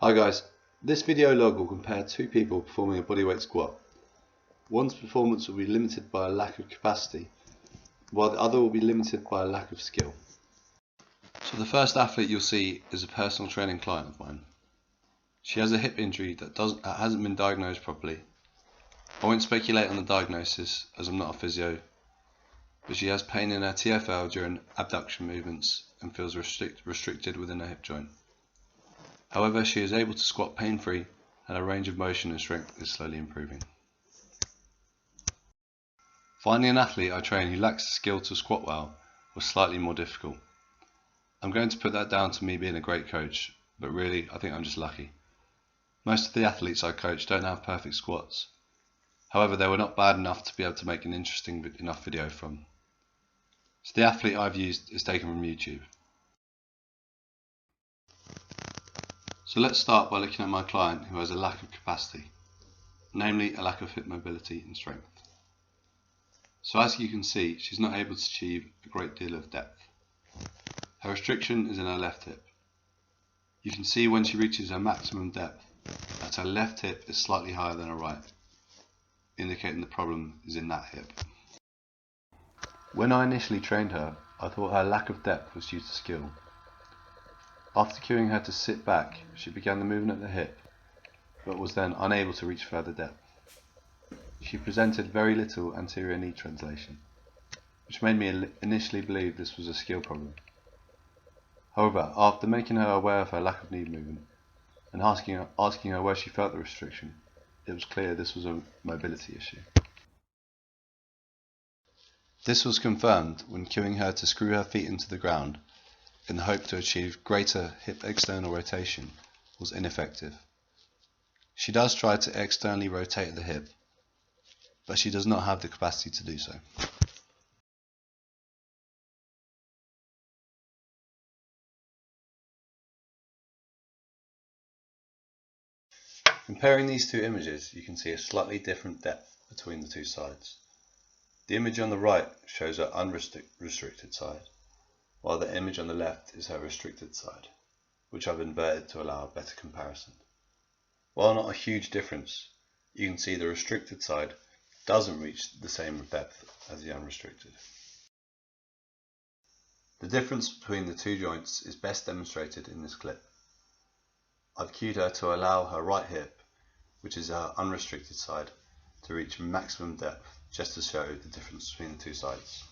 Hi guys, this video log will compare two people performing a bodyweight squat. One's performance will be limited by a lack of capacity, while the other will be limited by a lack of skill. So the first athlete you'll see is a personal training client of mine. She has a hip injury that hasn't been diagnosed properly. I won't speculate on the diagnosis as I'm not a physio, but she has pain in her TFL during abduction movements and feels restricted within her hip joint. However, she is able to squat pain-free and her range of motion and strength is slowly improving. Finding an athlete I train who lacks the skill to squat well was slightly more difficult. I'm going to put that down to me being a great coach, but really I think I'm just lucky. Most of the athletes I coach don't have perfect squats. However, they were not bad enough to be able to make an interesting enough video from. So the athlete I've used is taken from YouTube. So let's start by looking at my client who has a lack of capacity, namely a lack of hip mobility and strength. So as you can see, she's not able to achieve a great deal of depth. Her restriction is in her left hip. You can see when she reaches her maximum depth that her left hip is slightly higher than her right, indicating the problem is in that hip. When I initially trained her, I thought her lack of depth was due to skill. After cueing her to sit back, she began the movement at the hip, but was then unable to reach further depth. She presented very little anterior knee translation, which made me initially believe this was a skill problem. However, after making her aware of her lack of knee movement and asking her where she felt the restriction, it was clear this was a mobility issue. This was confirmed when cueing her to screw her feet into the ground in the hope to achieve greater hip external rotation was ineffective. She does try to externally rotate the hip, but she does not have the capacity to do so. Comparing these two images, you can see a slightly different depth between the two sides. The image on the right shows her unrestricted side, while the image on the left is her restricted side, which I've inverted to allow a better comparison. While not a huge difference, you can see the restricted side doesn't reach the same depth as the unrestricted. The difference between the two joints is best demonstrated in this clip. I've cued her to allow her right hip, which is her unrestricted side, to reach maximum depth, just to show the difference between the two sides.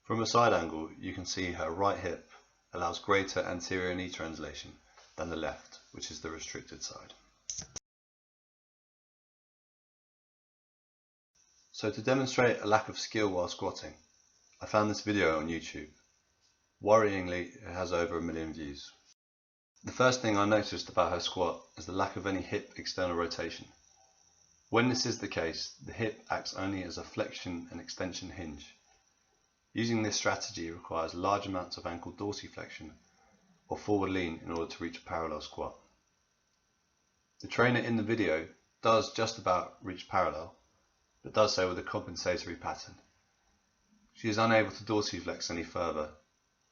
From a side angle, you can see her right hip allows greater anterior knee translation than the left, which is the restricted side. So to demonstrate a lack of skill while squatting, I found this video on YouTube. Worryingly, it has over 1 million views. The first thing I noticed about her squat is the lack of any hip external rotation. When this is the case, the hip acts only as a flexion and extension hinge. Using this strategy requires large amounts of ankle dorsiflexion or forward lean in order to reach a parallel squat. The trainer in the video does just about reach parallel, but does so with a compensatory pattern. She is unable to dorsiflex any further,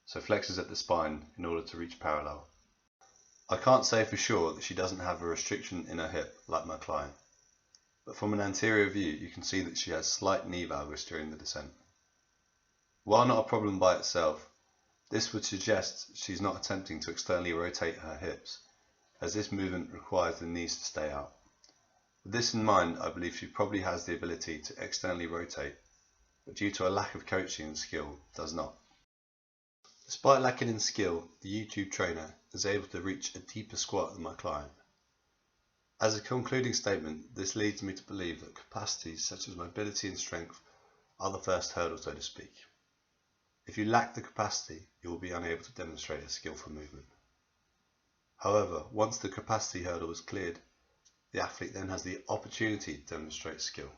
so flexes at the spine in order to reach parallel. I can't say for sure that she doesn't have a restriction in her hip like my client, but from an anterior view you can see that she has slight knee valgus during the descent. While not a problem by itself, this would suggest she's not attempting to externally rotate her hips, as this movement requires the knees to stay out. With this in mind, I believe she probably has the ability to externally rotate, but due to a lack of coaching and skill, does not. Despite lacking in skill, the YouTube trainer is able to reach a deeper squat than my client. As a concluding statement, this leads me to believe that capacities such as mobility and strength are the first hurdle, so to speak. If you lack the capacity, you will be unable to demonstrate a skillful movement. However, once the capacity hurdle is cleared, the athlete then has the opportunity to demonstrate skill.